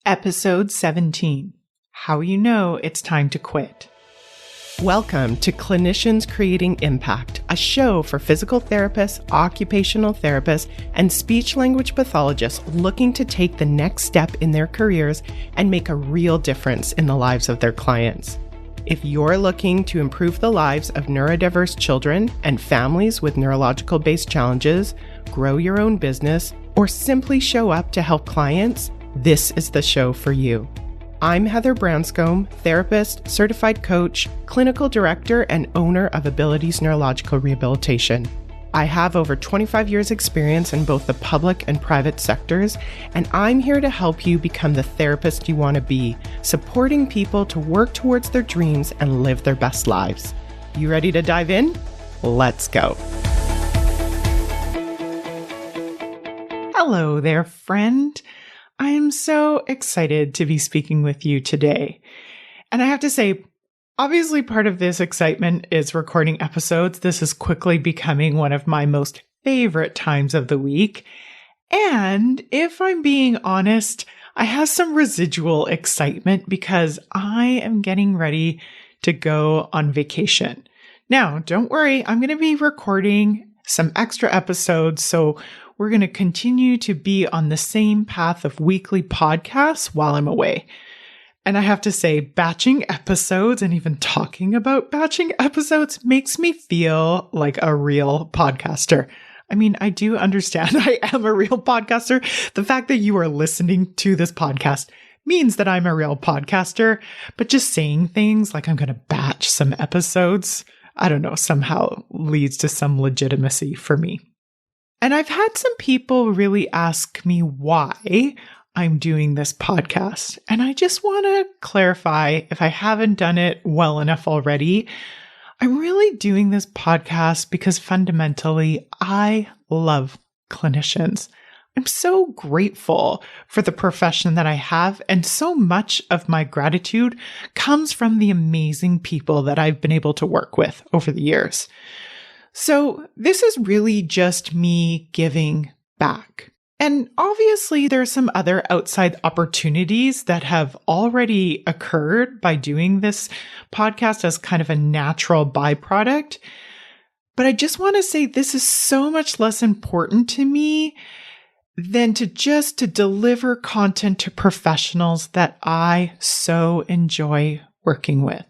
Episode 17, How You Know It's Time to Quit. Welcome to Clinicians Creating Impact, a show for physical therapists, occupational therapists, and speech-language pathologists looking to take the next step in their careers and make a real difference in the lives of their clients. If you're looking to improve the lives of neurodiverse children and families with neurological-based challenges, grow your own business, or simply show up to help clients, this is the show for you. I'm Heather Branscombe, therapist, certified coach, clinical director, and owner of Abilities Neurological Rehabilitation. I have over 25 years experience in both the public and private sectors, and I'm here to help you become the therapist you want to be, supporting people to work towards their dreams and live their best lives. You ready to dive in? Let's go. Hello there, friend. I am so excited to be speaking with you today. And I have to say, obviously part of this excitement is recording episodes. This is quickly becoming one of my most favorite times of the week. And if I'm being honest, I have some residual excitement because I am getting ready to go on vacation. Now, don't worry, I'm going to be recording some extra episodes, so we're going to continue to be on the same path of weekly podcasts while I'm away. And I have to say, batching episodes and even talking about batching episodes makes me feel like a real podcaster. I mean, I do understand I am a real podcaster. The fact that you are listening to this podcast means that I'm a real podcaster, but just saying things like I'm going to batch some episodes, I don't know, somehow leads to some legitimacy for me. And I've had some people really ask me why I'm doing this podcast. And I just want to clarify, if I haven't done it well enough already, I'm really doing this podcast because fundamentally, I love clinicians. I'm so grateful for the profession that I have, and so much of my gratitude comes from the amazing people that I've been able to work with over the years. So this is really just me giving back. And obviously there are some other outside opportunities that have already occurred by doing this podcast as kind of a natural byproduct. But I just want to say this is so much less important to me than to deliver content to professionals that I so enjoy working with.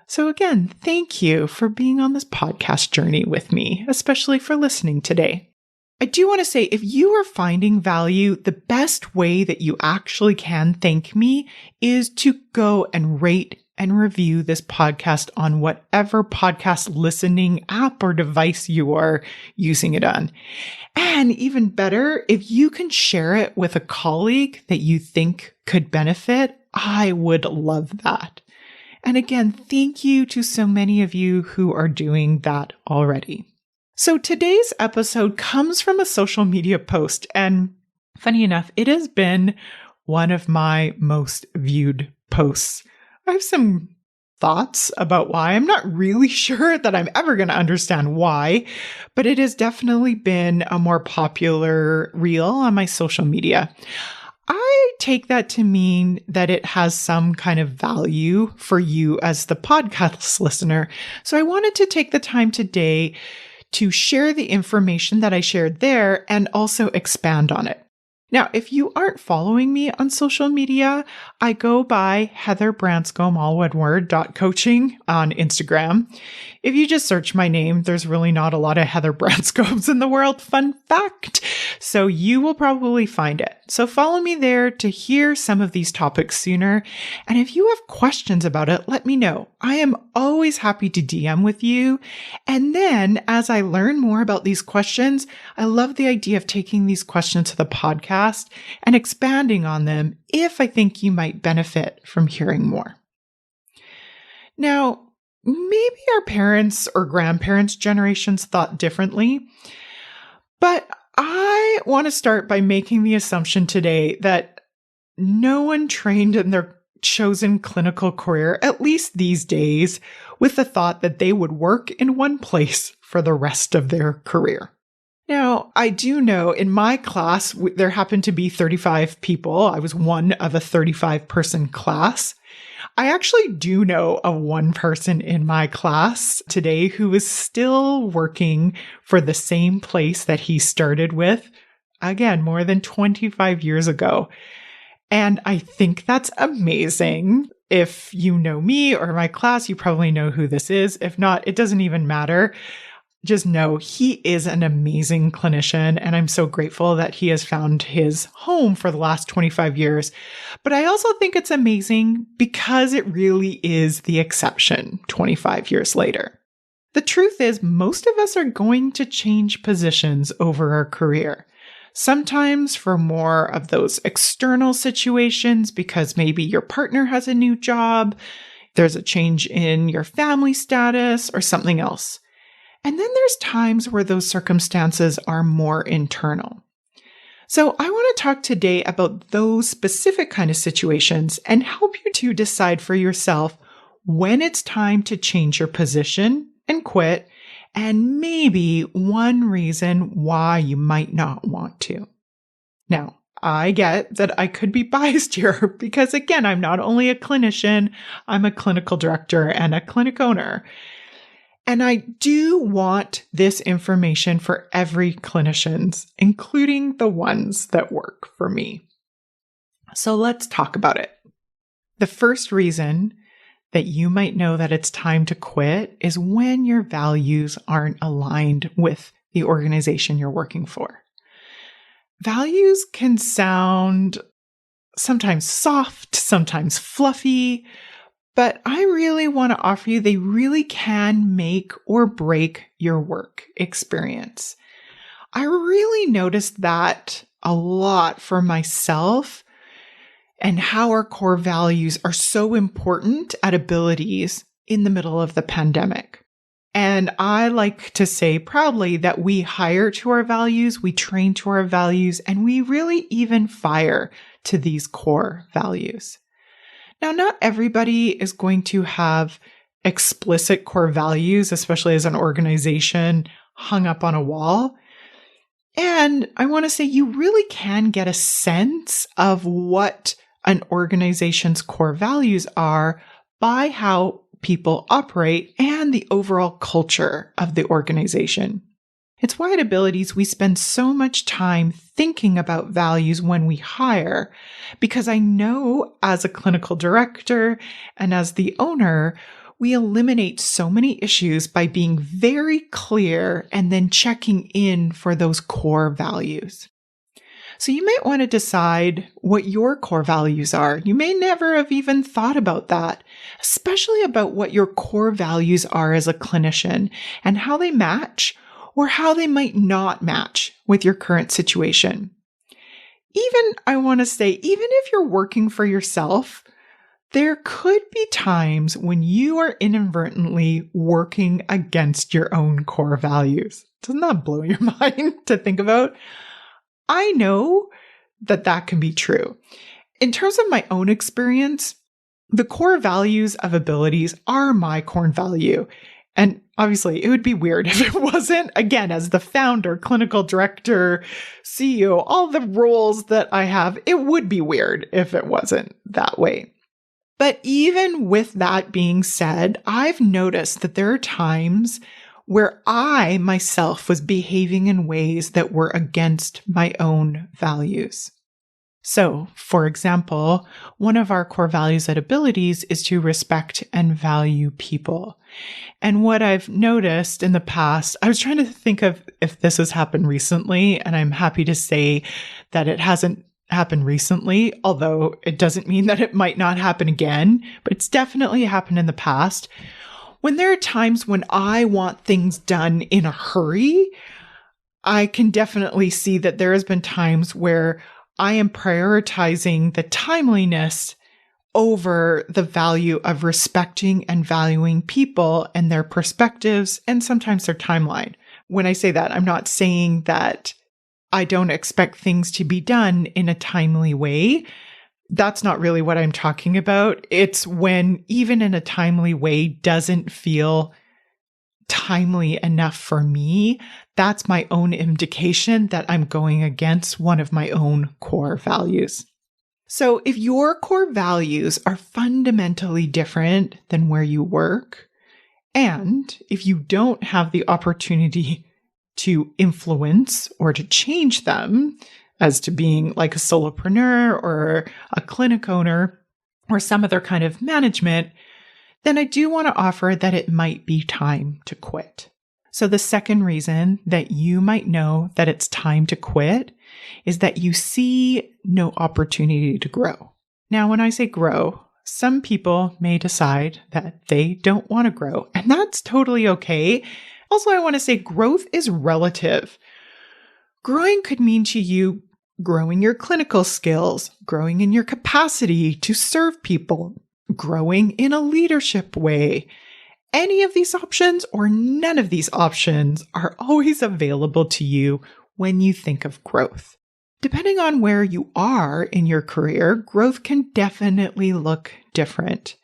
So again, thank you for being on this podcast journey with me, especially for listening today. I do want to say, if you are finding value, the best way that you actually can thank me is to go and rate and review this podcast on whatever podcast listening app or device you are using it on. And even better, if you can share it with a colleague that you think could benefit, I would love that. And again, thank you to so many of you who are doing that already. So today's episode comes from a social media post, and funny enough, it has been one of my most viewed posts. I have some thoughts about why. I'm not really sure that I'm ever going to understand why, but it has definitely been a more popular reel on my social media. I take that to mean that it has some kind of value for you as the podcast listener. So I wanted to take the time today to share the information that I shared there and also expand on it. Now, if you aren't following me on social media, I go by Heather Branscombe, all one word, .coaching on Instagram. If you just search my name, there's really not a lot of Heather Branscombes in the world, fun fact. So you will probably find it. So follow me there to hear some of these topics sooner. And if you have questions about it, let me know. I am always happy to DM with you. And then as I learn more about these questions, I love the idea of taking these questions to the podcast and expanding on them if I think you might benefit from hearing more. Now, maybe our parents or grandparents' generations thought differently, but I want to start by making the assumption today that no one trained in their chosen clinical career, at least these days, with the thought that they would work in one place for the rest of their career. Now, I do know in my class, there happened to be 35 people. I was one of a 35-person class. I actually do know of one person in my class today who is still working for the same place that he started with, again, more than 25 years ago. And I think that's amazing. If you know me or my class, you probably know who this is. If not, it doesn't even matter. Just know he is an amazing clinician, and I'm so grateful that he has found his home for the last 25 years. But I also think it's amazing because it really is the exception 25 years later. The truth is, most of us are going to change positions over our career. Sometimes for more of those external situations, because maybe your partner has a new job, there's a change in your family status, or something else. And then there's times where those circumstances are more internal. So I want to talk today about those specific kind of situations and help you to decide for yourself when it's time to change your position and quit, and maybe one reason why you might not want to. Now, I get that I could be biased here because, again, I'm not only a clinician, I'm a clinical director and a clinic owner. And I do want this information for every clinician, including the ones that work for me. So let's talk about it. The first reason that you might know that it's time to quit is when your values aren't aligned with the organization you're working for. Values can sound sometimes soft, sometimes fluffy, but I really want to offer you they really can make or break your work experience. I really noticed that a lot for myself and how our core values are so important at Abilities in the middle of the pandemic. And I like to say proudly that we hire to our values, we train to our values, and we really even fire to these core values. Now, not everybody is going to have explicit core values, especially as an organization, hung up on a wall. And I want to say you really can get a sense of what an organization's core values are by how people operate and the overall culture of the organization. It's why at Abilities we spend so much time thinking about values when we hire, because I know as a clinical director and as the owner, we eliminate so many issues by being very clear and then checking in for those core values. So you might want to decide what your core values are. You may never have even thought about that, especially about what your core values are as a clinician and how they match or how they might not match with your current situation. I want to say, even if you're working for yourself, there could be times when you are inadvertently working against your own core values. Doesn't that blow your mind to think about? I know that that can be true. In terms of my own experience, the core values of Abilities are my core value. And obviously, it would be weird if it wasn't. Again, as the founder, clinical director, CEO, all the roles that I have, it would be weird if it wasn't that way. But even with that being said, I've noticed that there are times where I myself was behaving in ways that were against my own values. So, for example, one of our core values at Abilities is to respect and value people. And what I've noticed in the past, I was trying to think of if this has happened recently, and I'm happy to say that it hasn't happened recently, although it doesn't mean that it might not happen again, but it's definitely happened in the past. When there are times when I want things done in a hurry, I can definitely see that there has been times where I am prioritizing the timeliness over the value of respecting and valuing people and their perspectives and sometimes their timeline. When I say that, I'm not saying that I don't expect things to be done in a timely way. That's not really what I'm talking about. It's when even in a timely way doesn't feel timely enough for me, that's my own indication that I'm going against one of my own core values. So if your core values are fundamentally different than where you work, and if you don't have the opportunity to influence or to change them, as to being like a solopreneur or a clinic owner or some other kind of management, then I do want to offer that it might be time to quit. So the second reason that you might know that it's time to quit is that you see no opportunity to grow. Now, when I say grow, some people may decide that they don't want to grow, and that's totally okay. Also, I want to say growth is relative. Growing could mean to you growing your clinical skills, growing in your capacity to serve people, growing in a leadership way. Any of these options or none of these options are always available to you when you think of growth. Depending on where you are in your career, growth can definitely look different.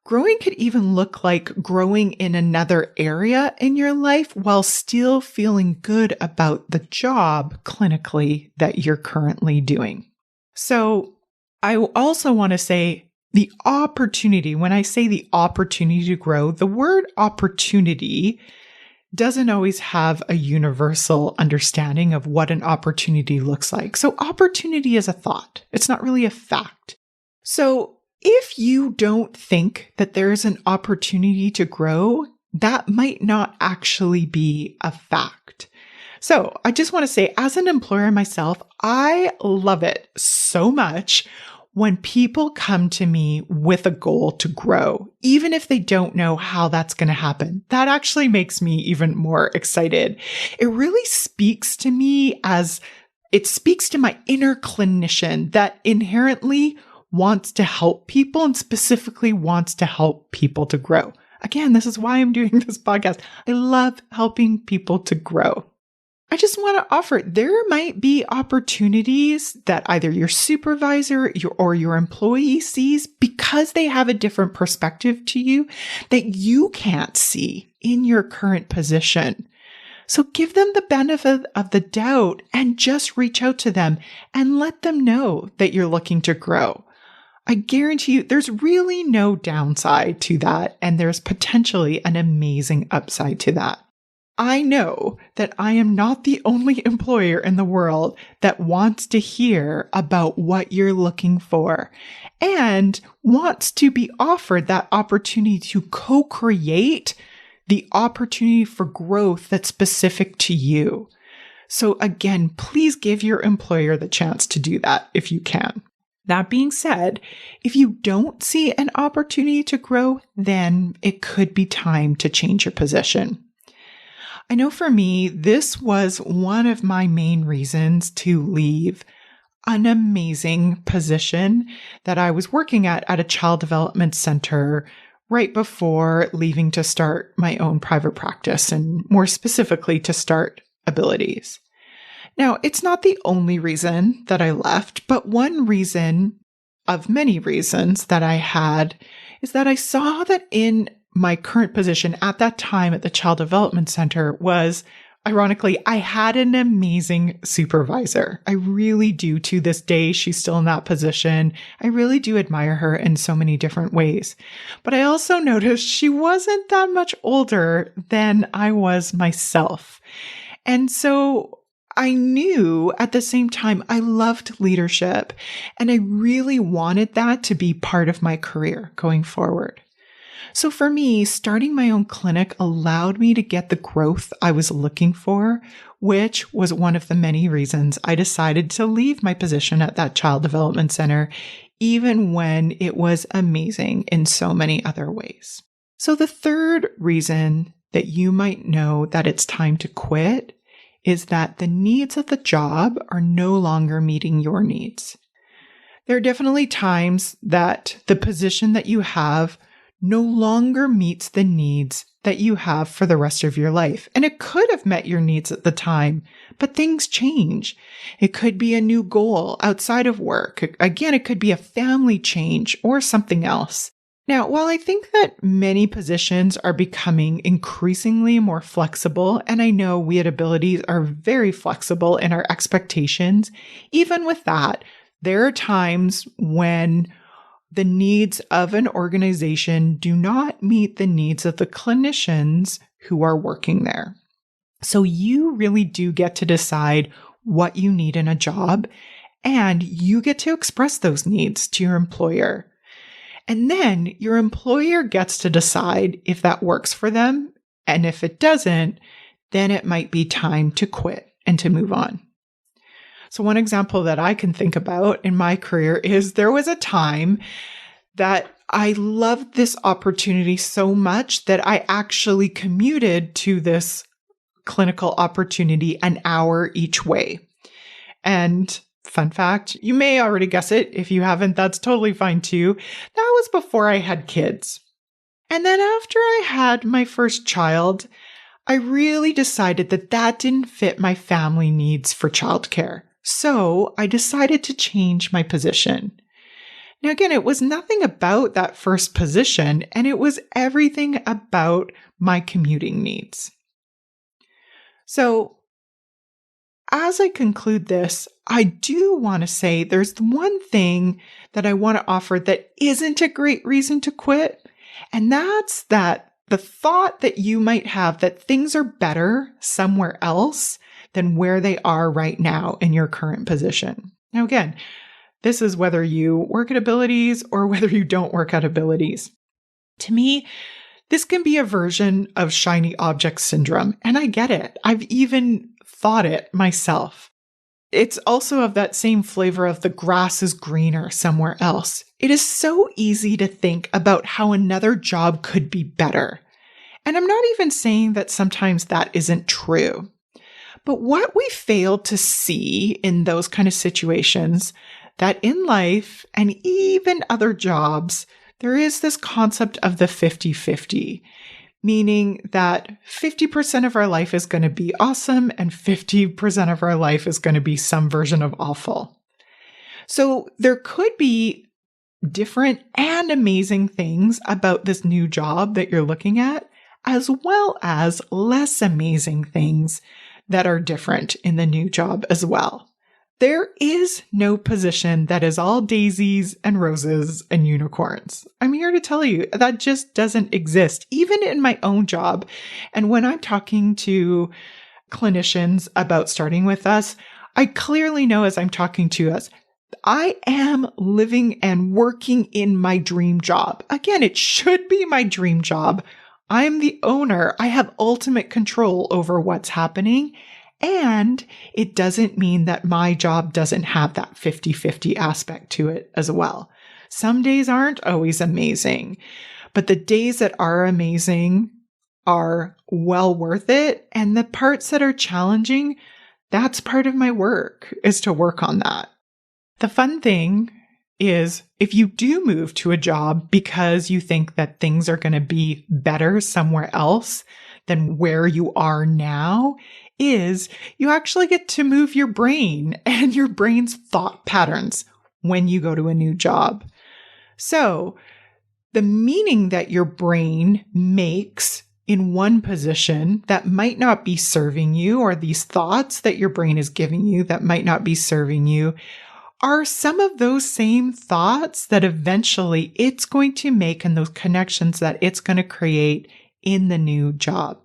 Growing could even look like growing in another area in your life while still feeling good about the job clinically that you're currently doing. So I also want to say the opportunity, when I say the opportunity to grow, the word opportunity doesn't always have a universal understanding of what an opportunity looks like. So opportunity is a thought. It's not really a fact. So if you don't think that there's an opportunity to grow, that might not actually be a fact. So I just want to say, as an employer myself, I love it so much when people come to me with a goal to grow, even if they don't know how that's going to happen. That actually makes me even more excited. It really speaks to me as it speaks to my inner clinician that inherently wants to help people and specifically wants to help people to grow. Again, this is why I'm doing this podcast. I love helping people to grow. I just want to offer, there might be opportunities that either your supervisor or your employee sees because they have a different perspective to you that you can't see in your current position. So give them the benefit of the doubt and just reach out to them and let them know that you're looking to grow. I guarantee you there's really no downside to that, and there's potentially an amazing upside to that. I know that I am not the only employer in the world that wants to hear about what you're looking for and wants to be offered that opportunity to co-create the opportunity for growth that's specific to you. So again, please give your employer the chance to do that if you can. That being said, if you don't see an opportunity to grow, then it could be time to change your position. I know for me, this was one of my main reasons to leave an amazing position that I was working at a child development center right before leaving to start my own private practice and more specifically to start Abilities. Now, it's not the only reason that I left, but one reason of many reasons that I had is that I saw that in my current position at that time at the Child Development Center was, ironically, I had an amazing supervisor. I really do. To this day, she's still in that position. I really do admire her in so many different ways. But I also noticed she wasn't that much older than I was myself. And so I knew at the same time I loved leadership, and I really wanted that to be part of my career going forward. So for me, starting my own clinic allowed me to get the growth I was looking for, which was one of the many reasons I decided to leave my position at that child development center, even when it was amazing in so many other ways. So the third reason that you might know that it's time to quit is that the needs of the job are no longer meeting your needs. There are definitely times that the position that you have no longer meets the needs that you have for the rest of your life. And it could have met your needs at the time, but things change. It could be a new goal outside of work. Again, it could be a family change or something else. Now, while I think that many positions are becoming increasingly more flexible, and I know we at Abilities are very flexible in our expectations, even with that, there are times when the needs of an organization do not meet the needs of the clinicians who are working there. So you really do get to decide what you need in a job, and you get to express those needs to your employer. And then your employer gets to decide if that works for them. And if it doesn't, then it might be time to quit and to move on. So one example that I can think about in my career is there was a time that I loved this opportunity so much that I actually commuted to this clinical opportunity an hour each way. And fun fact, you may already guess it. If you haven't, that's totally fine too. That was before I had kids. And then after I had my first child, I really decided that that didn't fit my family needs for childcare. So I decided to change my position. Now, again, it was nothing about that first position, and it was everything about my commuting needs. So as I conclude this, I do want to say there's one thing that I want to offer that isn't a great reason to quit. And that's that the thought that you might have that things are better somewhere else than where they are right now in your current position. Now, again, this is whether you work at Abilities or whether you don't work at Abilities. To me, this can be a version of shiny object syndrome, and I get it. I've even thought it myself. It's also of that same flavor of the grass is greener somewhere else. It is so easy to think about how another job could be better. And I'm not even saying that sometimes that isn't true. But what we fail to see in those kind of situations, that in life and even other jobs, there is this concept of the 50-50. Meaning that 50% of our life is going to be awesome and 50% of our life is going to be some version of awful. So there could be different and amazing things about this new job that you're looking at, as well as less amazing things that are different in the new job as well. There is no position that is all daisies and roses and unicorns. I'm here to tell you that just doesn't exist, even in my own job. And when I'm talking to clinicians about starting with us, I clearly know as I'm talking to us, I am living and working in my dream job. Again, it should be my dream job. I'm the owner. I have ultimate control over what's happening. And it doesn't mean that my job doesn't have that 50-50 aspect to it as well. Some days aren't always amazing, but the days that are amazing are well worth it. And the parts that are challenging, that's part of my work, is to work on that. The fun thing is if you do move to a job because you think that things are going to be better somewhere else than where you are now, is you actually get to move your brain and your brain's thought patterns when you go to a new job. So the meaning that your brain makes in one position that might not be serving you, or these thoughts that your brain is giving you that might not be serving you, are some of those same thoughts that eventually it's going to make and those connections that it's going to create in the new job.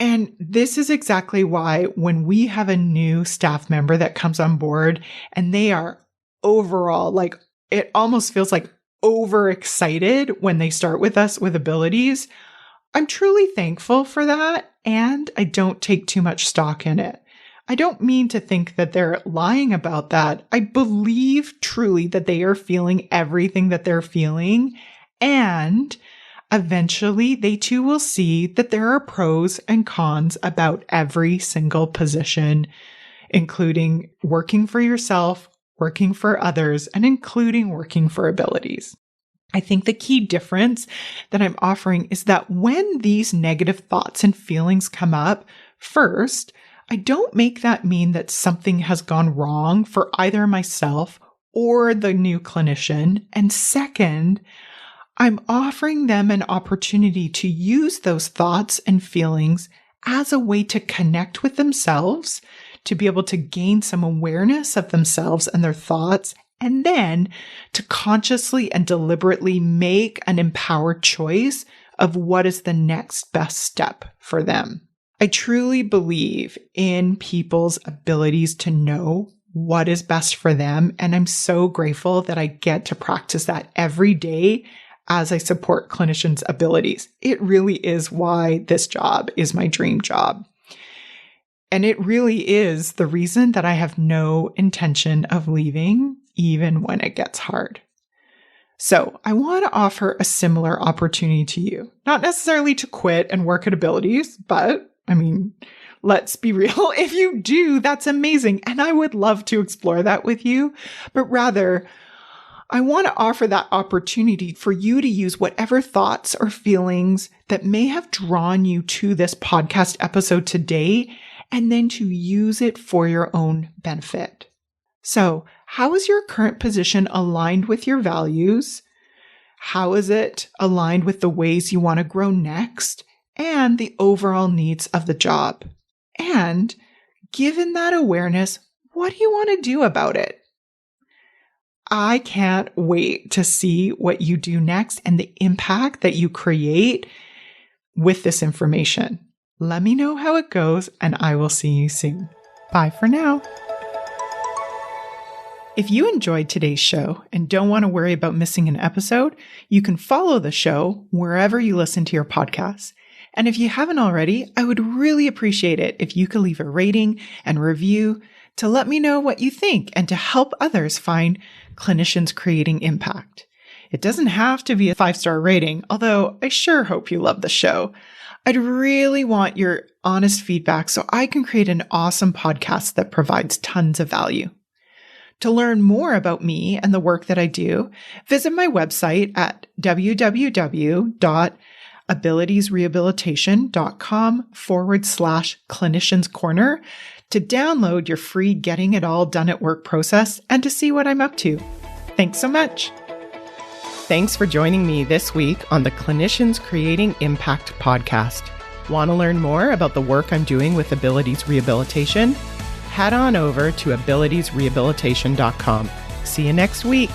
And this is exactly why when we have a new staff member that comes on board and they are overall, like it almost feels like overexcited when they start with us with Abilities, I'm truly thankful for that. And I don't take too much stock in it. I don't mean to think that they're lying about that. I believe truly that they are feeling everything that they're feeling, and eventually they too will see that there are pros and cons about every single position, including working for yourself, working for others, and including working for Abilities. I think the key difference that I'm offering is that when these negative thoughts and feelings come up, first, I don't make that mean that something has gone wrong for either myself or the new clinician. And second, I'm offering them an opportunity to use those thoughts and feelings as a way to connect with themselves, to be able to gain some awareness of themselves and their thoughts, and then to consciously and deliberately make an empowered choice of what is the next best step for them. I truly believe in people's abilities to know what is best for them, and I'm so grateful that I get to practice that every day as I support clinicians' abilities. It really is why this job is my dream job. And it really is the reason that I have no intention of leaving, even when it gets hard. So I want to offer a similar opportunity to you, not necessarily to quit and work at Abilities, but let's be real. If you do, that's amazing. And I would love to explore that with you, but rather, I want to offer that opportunity for you to use whatever thoughts or feelings that may have drawn you to this podcast episode today, and then to use it for your own benefit. So, how is your current position aligned with your values? How is it aligned with the ways you want to grow next and the overall needs of the job? And given that awareness, what do you want to do about it? I can't wait to see what you do next and the impact that you create with this information. Let me know how it goes, and I will see you soon. Bye for now. If you enjoyed today's show and don't want to worry about missing an episode, you can follow the show wherever you listen to your podcasts. And if you haven't already, I would really appreciate it if you could leave a rating and review to let me know what you think and to help others find clinicians creating impact. It doesn't have to be a 5-star rating, although I sure hope you love the show. I'd really want your honest feedback so I can create an awesome podcast that provides tons of value. To learn more about me and the work that I do, visit my website at www.abilitiesrehabilitation.com/clinicians corner to download your free Getting It All Done at Work process and to see what I'm up to. Thanks so much. Thanks for joining me this week on the Clinicians Creating Impact podcast. Want to learn more about the work I'm doing with Abilities Rehabilitation? Head on over to abilitiesrehabilitation.com. See you next week.